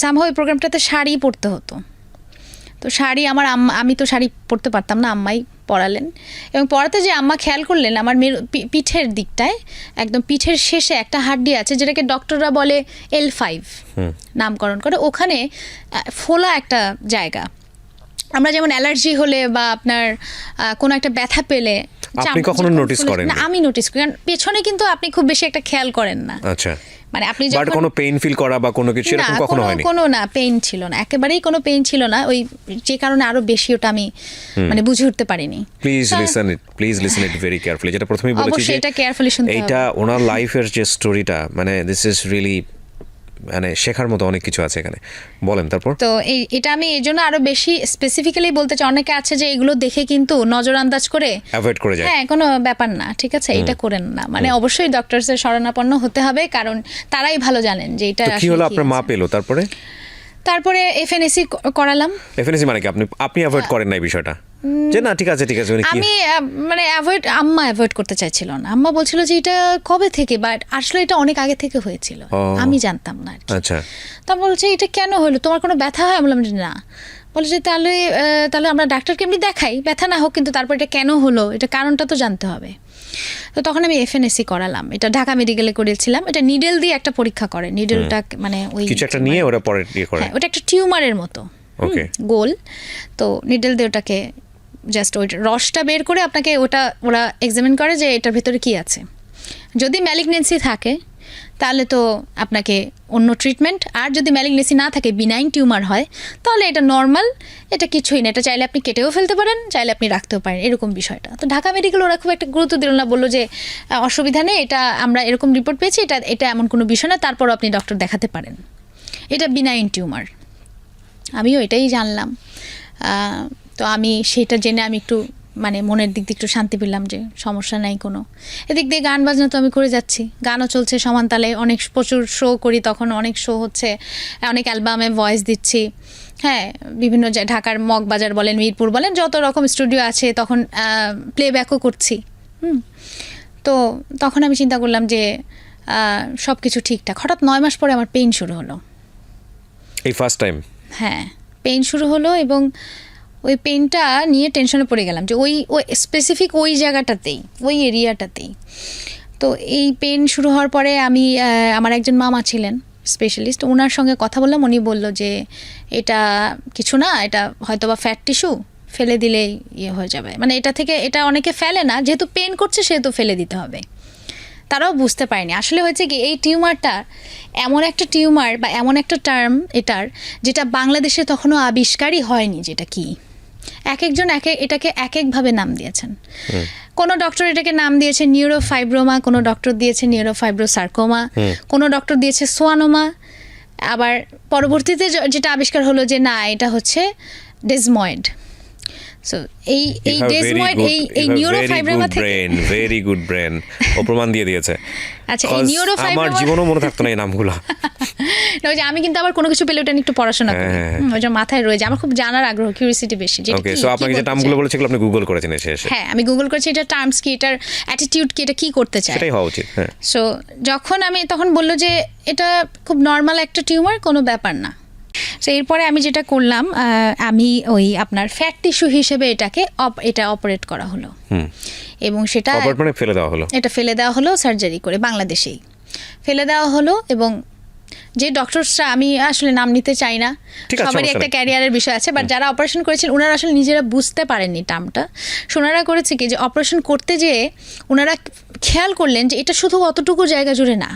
Somehow এই প্রোগ্রামটাতে শাড়ি পরতে হতো। তো শাড়ি আমার আম্মা, আমি তো শাড়ি পরতে পারতাম না, আম্মাই পরালেন। এবং পরাতে যে আম্মা খেয়াল করলেন আমার মেয়ের পিঠের দিকটায়, একদম পিঠের শেষে একটা হাড্ডি আছে যেটাকে ডক্টররা বলে L5 নামকরণ করে, ওখানে ফোলা একটা জায়গা। আমরা যেমন অ্যালার্জি হলে বা আপনার কোনো একটা ব্যথা পেলে আপনি কখনো নোটিস করেন? না, আমি নোটিস করি, কারণ পেছনে কিন্তু আপনি খুব বেশি একটা খেয়াল করেন না। আচ্ছা, মানে আপনি বাট কোনো পেইন ফিল করা বা কোনো কিছু এরকম কখনো হয়নি? কোনো না, পেইন ছিল না, একেবারেই কোনো পেইন ছিল না। ওই যে কারণে আরো বেশি ওটা আমি মানে বুঝে উঠতে পারিনি। Please listen it very carefully. যেটা প্রথমেই বলেছি যে অবশ্যই এটা কেয়ারফুলি শুনতে হবে। এইটা ওনার লাইফের যে স্টোরিটা, মানে দিস ইজ রিয়েলি, মানে শেখার মতো অনেক কিছু আছে এখানে। বলেন তারপর। তো এটা আমি এই জন্য আরো বেশি স্পেসিফিক্যালি বলতে চাই। অনেকে আছে যে এগুলো দেখে কিন্তু নজর আন্দাজ করে অ্যাভয়েড করে যায়। হ্যাঁ, কোনো ব্যাপার না, ঠিক আছে, এটা করেন না। মানে অবশ্যই ডক্টরসের শরণাপন্ন হতে হবে, কারণ তারাই ভালো জানেন যে এটা কি হলো আপনার মা পেলো তারপরে FNAC করালাম। FNAC মানে কি আপনি অ্যাভয়েড করেন না এই বিষয়টা, যে না ঠিক আছে আমি মানে আম্মা অ্যাভয়েড করতে চাইছিল না। আম্মা বলছিল যে এটা কবে থেকে, বাট আসলে এটা অনেক আগে থেকে হয়েছিল, আমি জানতাম না। আচ্ছা, তা বলছে এটা কেন হলো, তোমার কোনো ব্যথা হয়? বললাম যে না। বলে যে তাহলে আমরা ডাক্তারকে এমনি দেখাই, ব্যথা না হোক, কিন্তু তারপর এটা কেন হলো, এটা কারণটা তো জানতে হবে। তো তখন আমি FNAC করালাম। এটা ঢাকা মেডিকেলে করেছিলাম। এটা নিডেল দিয়ে একটা পরীক্ষা করে, নিডেলটা মানে ওই কিছু একটা নিয়ে ওরা পরে দিয়ে করে। হ্যাঁ, ওটা একটা টিউমারের মতো, ওকে, গোল। তো নিডেল দিয়ে ওটাকে জাস্ট ওই রসটা বের করে আপনাকে ওরা এক্সামিন করে যে এটার ভিতরে কি আছে। যদি ম্যালিগনেন্সি থাকে তাহলে তো আপনাকে অন্য ট্রিটমেন্ট, আর যদি ম্যালিগনেন্সি না থাকে, বিনাইন টিউমার হয়, তাহলে এটা নর্মাল, এটা কিছুই না, এটা চাইলে আপনি কেটেও ফেলতে পারেন, চাইলে আপনি রাখতেও পারেন, এরকম বিষয়টা। তো ঢাকা মেডিকেল ওরা খুব একটা গুরুত্ব দিল না, বললো যে অসুবিধা নেই, এটা আমরা এরকম রিপোর্ট পেয়েছি, এটা এমন কোনো বিষয় না, তারপরও আপনি ডক্টর দেখাতে পারেন, এটা বিনাইন টিউমার। আমিও এটাই জানলাম। তো আমি সেটা জেনে আমি একটু মানে মনের দিক দিয়ে একটু শান্তি পেলাম যে সমস্যা নাই কোনো। এদিক দিয়ে গান বাজনা তো আমি করে যাচ্ছি, গানও চলছে সমান তালে, অনেক প্রচুর শো করি, তখন অনেক শো হচ্ছে, অনেক অ্যালবামে ভয়েস দিচ্ছি। হ্যাঁ, বিভিন্ন ঢাকার মগবাজার বলেন, মিরপুর বলেন, যত রকম স্টুডিও আছে, তখন প্লেব্যাকও করছি। তো তখন আমি চিন্তা করলাম যে সব কিছু ঠিকঠাক। হঠাৎ 9 মাস পরে আমার পেইন শুরু হলো, এই ফার্স্ট টাইম। হ্যাঁ, পেইন শুরু হলো, এবং ওই পেইনটা নিয়ে টেনশনে পড়ে গেলাম যে ওই স্পেসিফিক ওই জায়গাটাতেই, ওই এরিয়াটাতেই। তো এই পেইন শুরু হওয়ার পরে আমি আমার একজন মামা ছিলেন স্পেশালিস্ট, ওনার সঙ্গে কথা বললাম। উনি বলল যে এটা কিছু না, এটা হয়তো বা ফ্যাট টিস্যু, ফেলে দিলেই ইয়ে হয়ে যাবে। মানে এটা অনেকে ফেলে না, যেহেতু পেইন করছে সেহেতু ফেলে দিতে হবে। তারাও বুঝতে পারেনি আসলে হয়েছে কি, এই টিউমারটা এমন একটা টিউমার বা এমন একটা টার্ম এটার, যেটা বাংলাদেশে তখনও আবিষ্কারই হয়নি, যেটা কি একজন এটাকে এক একভাবে নাম দিয়েছেন। কোনো ডক্টর এটাকে নাম দিয়েছে নিউরোফাইব্রোমা, কোনো ডক্টর দিয়েছে নিউরোফাইব্রোসার্কোমা, কোনো ডক্টর দিয়েছে সোয়ানোমা। আবার পরবর্তীতে যেটা আবিষ্কার হলো যে না, এটা হচ্ছে ডেজময়েড। সো এই ডেজময়েড, এই নিউরোফাইব্রোমা থেকে ভেরি গুড ব্রেন ও প্রমাণ দিয়ে দিয়েছে। আচ্ছা, এই নিউরোফাইব্রোমা আমার জীবনও মনে থাকতো না এই নামগুলো। ওই যে আমি কিন্তু আবার কোনো কিছু পেলে ওটা একটু পড়াশোনা করি, ওই যে মাথায় রয়েছে, আমার খুব জানার আগ্রহ, কিউরিওসিটি বেশি। ওকে, সো আপনাকে যে নামগুলো বলেছে আপনি গুগল করেছেন এসে? হ্যাঁ, আমি গুগল করেছি, এটা টার্মস কি, এটার অ্যাটিটিউড কি, এটা কি করতে চায়, সেটাই হওয়া উচিত। হ্যাঁ, সো তখন বললো যে এটা খুব নর্মাল একটা টিউমার, কোনো ব্যাপার না। সো এরপরে আমি যেটা করলাম, আমি ওই আপনার ফ্যাট টিস্যু হিসেবে এটা অপারেট করা হলো, এবং সেটা ফেলে দেওয়া হলো। এটা ফেলে দেওয়া হলো সার্জারি করে, বাংলাদেশেই ফেলে দেওয়া হলো। এবং যে ডক্টরসরা, আমি আসলে নাম নিতে চাই না, সবারই একটা ক্যারিয়ারের বিষয় আছে, বাট যারা অপারেশন করেছেন ওনারা আসলে নিজেরা বুঝতে পারেননি টার্মটা। ওনারা করেছে কি, যে অপারেশন করতে যেয়ে ওনারা খেয়াল করলেন যে এটা শুধু অতটুকু জায়গা জুড়ে না,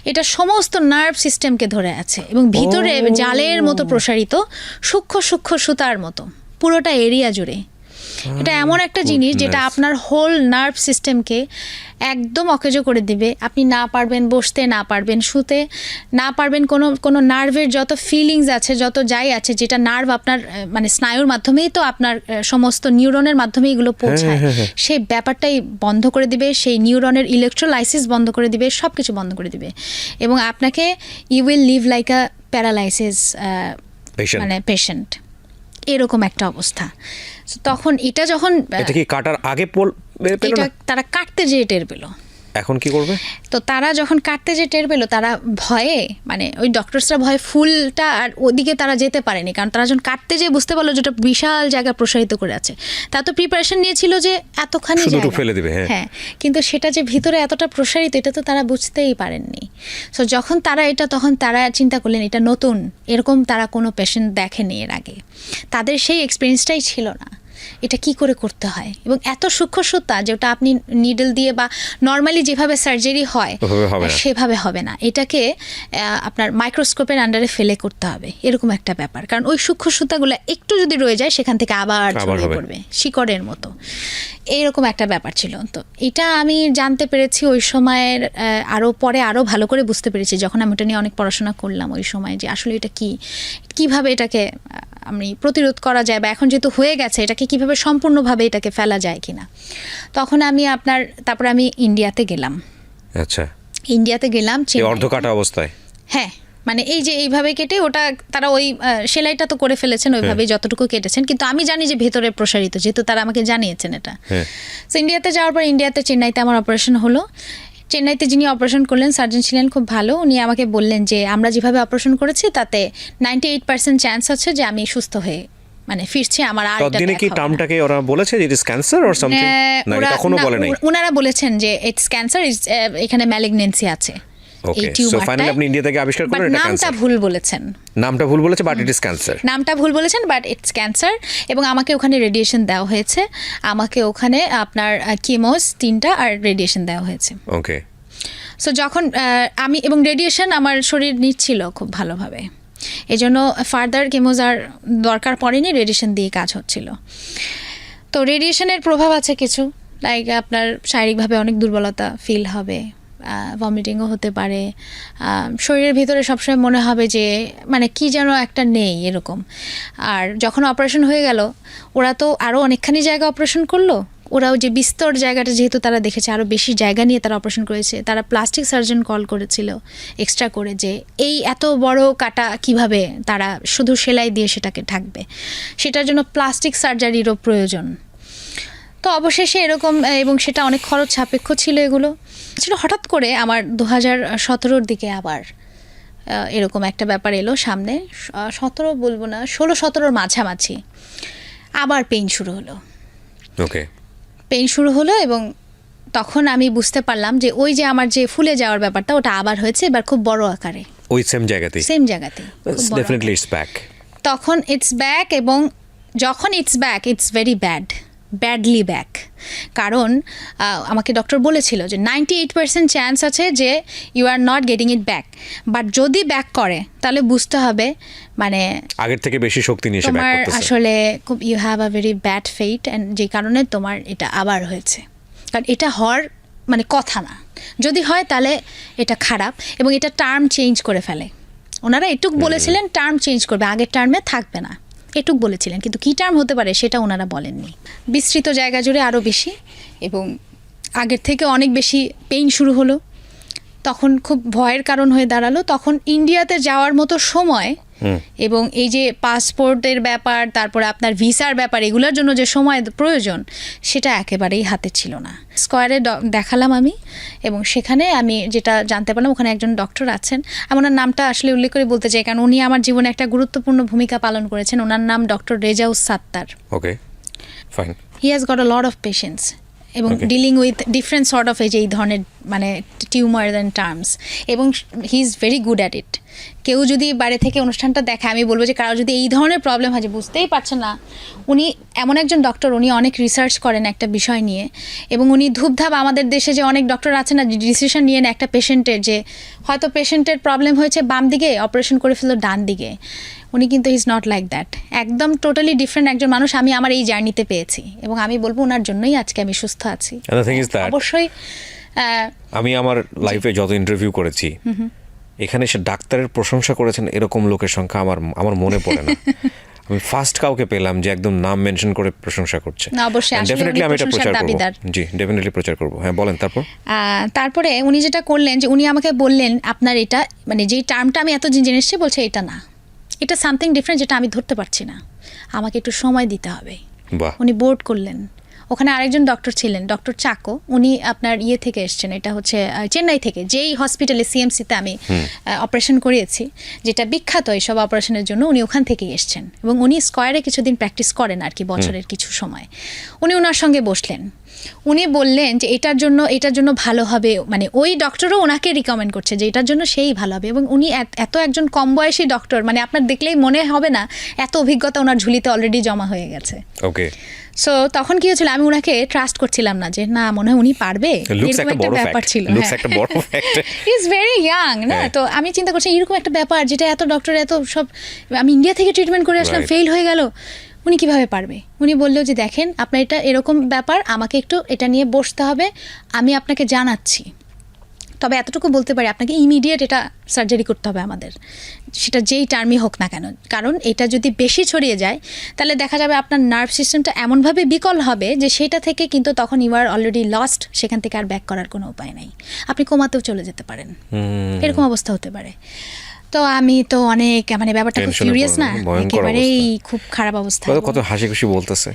এটা সমস্ত নার্ভ সিস্টেমকে ধরে আছে, এবং ভিতরে জালের মতো প্রসারিত, সূক্ষ্ম সূক্ষ্ম সুতার মতো পুরোটা এরিয়া জুড়ে। এটা এমন একটা জিনিস যেটা আপনার হোল নার্ভ সিস্টেমকে একদম অকেজো করে দিবে। আপনি না পারবেন বসতে, না পারবেন শুতে, না পারবেন কোনো নার্ভের যত ফিলিংস আছে, যত যাই আছে, যেটা নার্ভ আপনার মানে স্নায়ুর মাধ্যমেই তো আপনার সমস্ত নিউরনের মাধ্যমে এগুলো পৌঁছায়, সেই ব্যাপারটাই বন্ধ করে দিবে, সেই নিউরনের ইলেকট্রোলাইসিস বন্ধ করে দিবে, সব কিছু বন্ধ করে দিবে, এবং আপনাকে you will live like a paralysis মানে পেশেন্ট, এরকম একটা অবস্থা। তখন এটা যখন এটা কি কাটার আগে এটা তারা কাটতে যেয়ে টের পেল, এখন কি করবে? তো তারা যখন কাটতে যে টের পেলো, তারা ভয়ে, মানে ওই ডক্টরসরা ভয়ে ফুলটা আর ওদিকে তারা যেতে পারেনি, কারণ তারা যখন কাটতে যেয়ে বুঝতে পারলো যেটা বিশাল জায়গা প্রসারিত করে আছে। তা তো প্রিপারেশন নিয়েছিল যে এতখানি শুধু জায়গা ফেলে দিবে। হ্যাঁ, কিন্তু সেটা যে ভিতরে এতটা প্রসারিত, এটা তো তারা বুঝতেই পারেননি। সো যখন তারা এটা, তখন তারা চিন্তা করলেন এটা নতুন, এরকম তারা কোনো পেশেন্ট দেখেনি এর আগে, তাদের সেই এক্সপিরিয়েন্সটাই ছিল না এটা কি করে করতে হয়। এবং এত সূক্ষ্ম সুতা যেটা আপনি নিডল দিয়ে বা নর্মালি যেভাবে সার্জারি হয় সেভাবে হবে না, এটাকে আপনার মাইক্রোস্কোপের আন্ডারে ফেলে করতে হবে, এরকম একটা ব্যাপার। কারণ ওই সূক্ষ্ম সুতাগুলো একটু যদি রয়ে যায় সেখান থেকে আবার ছড়িয়ে পড়বে শিকড়ের মতো, এইরকম একটা ব্যাপার ছিল। তো এটা আমি জানতে পেরেছি ওই সময়ের, আরও পরে আরও ভালো করে বুঝতে পেরেছি যখন আমি ওটা নিয়ে অনেক পড়াশোনা করলাম ওই সময়, যে আসলে এটা কিভাবে এটাকে আমি প্রতিরোধ করা যায়, বা এখন যেহেতু হয়ে গেছে এটাকে কিভাবে সম্পূর্ণভাবে এটাকে ফেলা যায় কিনা। তখন আমি তারপরে আমি ইন্ডিয়াতে গেলাম। আচ্ছা, ইন্ডিয়াতে গেলাম অর্ধকাটা অবস্থায়। হ্যাঁ, মানে এই যে এইভাবে কেটে ওটা তারা ওই সেলাইটা তো করে ফেলেছেন ওইভাবেই যতটুকু কেটেছেন, কিন্তু আমি জানি যে ভেতরে প্রসারিত, যেহেতু তারা আমাকে জানিয়েছেন এটা। তো ইন্ডিয়াতে যাওয়ার পর চেন্নাইতে আমার অপারেশন হলো। চেন্নাইতে যিনি অপারেশন করলেন সার্জন ছিলেন খুব ভালো, উনি আমাকে বললেন যে আমরা যেভাবে অপারেশন করেছি তাতে 98% চান্স আছে যে আমি সুস্থ হয়ে মানে ফিরছি। আমার আর ততদিনে কি টার্মটাকে ওরা বলেছে যে it is cancer or something? না, তখনও বলে নাই। ওনারা বলেছেন যে ইটস ক্যান্সার, এখানে ম্যালিগন্যান্সি আছে। ওকে, সো ফাইনালি আপনি ইন্ডিয়া থেকে আবিষ্কার করলেন এটা ক্যান্সার। নামটা ভুল বলেছেন, বাট ইট ইজ ক্যান্সার। নামটা ভুল বলেছেন, বাট ইটস ক্যান্সার। এবং আমাকে ওখানে রেডিয়েশন দেওয়া হয়েছে, আমাকে ওখানে আপনার কিমোস 3টা আর রেডিয়েশন দেওয়া হয়েছে। ওকে, সো যখন আমি এবং রেডিয়েশন আমার শরীর নিচ্ছিল খুব ভালোভাবে, এই জন্য ফার্দার কেমোজ আর দরকার পড়েনি, রেডিয়েশন দিয়ে কাজ হচ্ছিল। তো রেডিয়েশনের প্রভাব আছে কিছু, লাইক আপনার শারীরিকভাবে অনেক দুর্বলতা ফিল হবে, ভমিটিংও হতে পারে, শরীরের ভিতরে সবসময় মনে হবে যে মানে কি যেন একটা নেই এরকম। আর যখন অপারেশন হয়ে গেল, ওরা তো আরও অনেকখানি জায়গা অপারেশন করলো, ওরাও যে বিস্তর জায়গাটা যেহেতু তারা দেখেছে আরও বেশি জায়গা নিয়ে তারা অপারেশন করেছে, তারা প্লাস্টিক সার্জন কল করেছিল এক্সট্রা করে, যে এই এত বড় কাটা কিভাবে তারা শুধু সেলাই দিয়ে সেটাকে ঢাকবে, সেটার জন্য প্লাস্টিক সার্জারিরও প্রয়োজন। তো অবশেষে এরকম, এবং সেটা অনেক খরচ সাপেক্ষ ছিল এগুলো ছিল। হঠাৎ করে আমার 2017-র দিকে আবার এরকম একটা ব্যাপার এলো সামনে, 17 বলবো না, 16-17-র মাঝামাঝি আবার পেইন শুরু হলো। ওকে, পেইন শুরু হলো এবং তখন আমি বুঝতে পারলাম যে ওই যে আমার যে ফুলে যাওয়ার ব্যাপারটা ওটা আবার হয়েছে, এবার খুব বড় আকারে, ওই সেম জায়গাতে ডেফিনেটলি ইটস ব্যাক। তখন ইটস ব্যাক, এবং যখন it's back it's very badly back. কারণ আমাকে ডক্টর বলেছিল যে 98% চান্স আছে যে you are not getting it back, but যদি ব্যাক করে তাহলে বুঝতে হবে মানে আগের থেকে বেশি শক্তি নিয়ে তোমার আসলে খুব you have a very bad fate, and যে কারণে তোমার এটা আবার হয়েছে। কারণ এটা হওয়ার মানে কথা না, যদি হয় তাহলে এটা খারাপ, এবং এটা টার্ম চেঞ্জ করে ফেলে। ওনারা এটুক বলেছিলেন টার্ম চেঞ্জ করবে, আগের টার্মে থাকবে না, এটুক বলেছিলেন, কিন্তু কী টার্ম হতে পারে সেটা ওনারা বলেননি। বিস্তৃত জায়গা জুড়ে আরও বেশি, এবং আগের থেকে অনেক বেশি পেইন শুরু হলো। তখন খুব ভয়ের কারণ হয়ে দাঁড়ালো। তখন ইন্ডিয়াতে যাওয়ার মতো সময় এবং এই যে পাসপোর্টের ব্যাপার, তারপরে আপনার ভিসার ব্যাপার, এগুলোর জন্য যে সময় প্রয়োজন সেটা একেবারেই হাতে ছিল না। স্কয়ারে দেখালাম আমি, এবং সেখানে আমি যেটা জানতে পারলাম ওখানে একজন ডক্টর আছেন, আমি ওনার নামটা আসলে উল্লেখ করে বলতে চাই কারণ উনি আমার জীবনে একটা গুরুত্বপূর্ণ ভূমিকা পালন করেছেন। ওনার নাম doctor Rezaus Sattar. Okay, fine. He has got a lot of patients এবং dealing with different sort of এই ধরনের মানে টিউমার অ্যান্ড টার্মস, এবং he is very good at it. কেউ যদি বাইরে থেকে অনুষ্ঠানটা দেখে, আমি বলবো যে কারো যদি এই ধরনের প্রবলেম হয় যে বুঝতেই পারছে না, উনি এমন একজন ডক্টর, উনি অনেক রিসার্চ করেন একটা বিষয় নিয়ে, এবং উনি ধূপধাপ আমাদের দেশে যে অনেক ডক্টর আছে না, ডিসিশন নিয়ে নেয় একটা পেশেন্টের, যে হয়তো পেশেন্টের প্রবলেম হয়েছে বাম দিকে, অপারেশন করে ফেললো ডান দিকে, উনি কিন্তু he is not like that, একদম টোটালি ডিফারেন্ট একজন মানুষ আমি আমার এই জার্নিতে পেয়েছি, এবং আমি বলবো ওনার জন্যই আজকে আমি সুস্থ আছি। অবশ্যই আমি আমার লাইফে যত ইন্টারভিউ করেছি, এখানে সে ডাক্তারের প্রশংসা করেছেন এরকম লোকের সংখ্যা আমার মনে পড়ে না। আমি ফার্স্ট কাউকে পেলাম যে একদম নাম মেনশন করে প্রশংসা করছে। ডেফিনেটলি আমি এটা প্রচার করব। জি, ডেফিনেটলি প্রচার করব। হ্যাঁ, বলেন। তারপরে উনি যেটা করলেন যে উনি আমাকে বললেন আপনার এটা মানে যেই টার্মটা আমি এত জেনে এসেছি, বলছে এটা না, এটা সামথিং ডিফারেন্ট যেটা আমি ধরতে পারছি না, আমাকে একটু সময় দিতে হবে। বাহ। উনি বোর্ড করলেন, ওখানে আরেকজন ডক্টর ছিলেন, ডক্টর চাকো, উনি আপনার ইয়ে থেকে এসছেন, এটা হচ্ছে চেন্নাই থেকে, যেই হসপিটালে সিএমসিতে আমি অপারেশন করিয়েছি, যেটা বিখ্যাত এইসব অপারেশনের জন্য, উনি ওখান থেকেই এসছেন এবং উনি স্কয়ারে কিছুদিন প্র্যাকটিস করেন আর কি, বছরের কিছু সময়। উনি ওনার সঙ্গে বসলেন, উনি বললেন যে এটার জন্য ভালো হবে, মানে ওই ডক্টরও ওনাকে রিকমেন্ড করছে যে এটার জন্য সেই ভালো হবে। এবং উনি এত একজন কম বয়সী ডক্টর, মানে আপনার দেখলেই মনে হবে না এত অভিজ্ঞতা ওনার ঝুলিতে অলরেডি জমা হয়ে গেছে। ওকে, সো তখন কি হয়েছিল, আমি ওনাকে ট্রাস্ট করছিলাম না, যে না মনে হয় উনি পারবে, এরকম একটা ব্যাপার ছিল। ইজ ভেরি ইয়াং না, তো আমি চিন্তা করছি এরকম একটা ব্যাপার যেটা এত ডক্টর এত সব, আমি ইন্ডিয়া থেকে ট্রিটমেন্ট করে আসলাম, ফেল হয়ে গেল, উনি কিভাবে পারবে? উনি বললো যে দেখেন আপনার এটা এরকম ব্যাপার, আমাকে একটু এটা নিয়ে বসতে হবে, আমি আপনাকে জানাচ্ছি। তবে এতটুকু বলতে পারি, আপনাকে ইমিডিয়েট এটা সার্জারি করতে হবে আমাদের, সেটা যেই টার্মই হোক না কেন, কারণ এটা যদি বেশি ছড়িয়ে যায় তাহলে দেখা যাবে আপনার নার্ভ সিস্টেমটা এমনভাবে বিকল হবে যে সেটা থেকে কিন্তু তখন ইউ আর অলরেডি লস্ট, সেখান থেকে আর ব্যাক করার কোনো উপায় নেই, আপনি কোমাতেও চলে যেতে পারেন, এরকম অবস্থা হতে পারে। তো আমি তো অনেক, মানে ব্যাপারটা খুব সিরিয়াস না, একেবারেই খুব খারাপ অবস্থা। কত হাসি খুশি বলতেছে,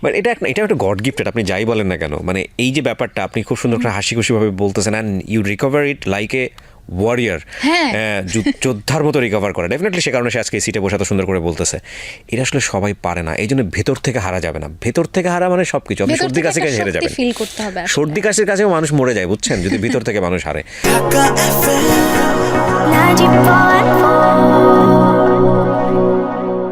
বাট এটা একটা গড গিফটেড, আপনি যাই বলেন না কেন, মানে এই যে ব্যাপারটা আপনি খুব সুন্দর করে হাসি খুশি ভাবে বলতেছেন, and you recover it like a warrior, যোদ্ধার মতো রিকভার করে। ডেফিনেটলি সে কারণে সে আজকে এই সিটে বসে এত সুন্দর করে বলতেছে। এটা আসলে সবাই পারে না, এই জন্য ভেতর থেকে হারা যাবে না। ভেতর থেকে হারা মানে সবকিছু, আপনি সর্দি কাশি কাছে হেরে যাবেন, সর্দি কাশির কাছেও মানুষ মরে যায়, বুঝছেন, যদি ভিতর থেকে মানুষ হারে।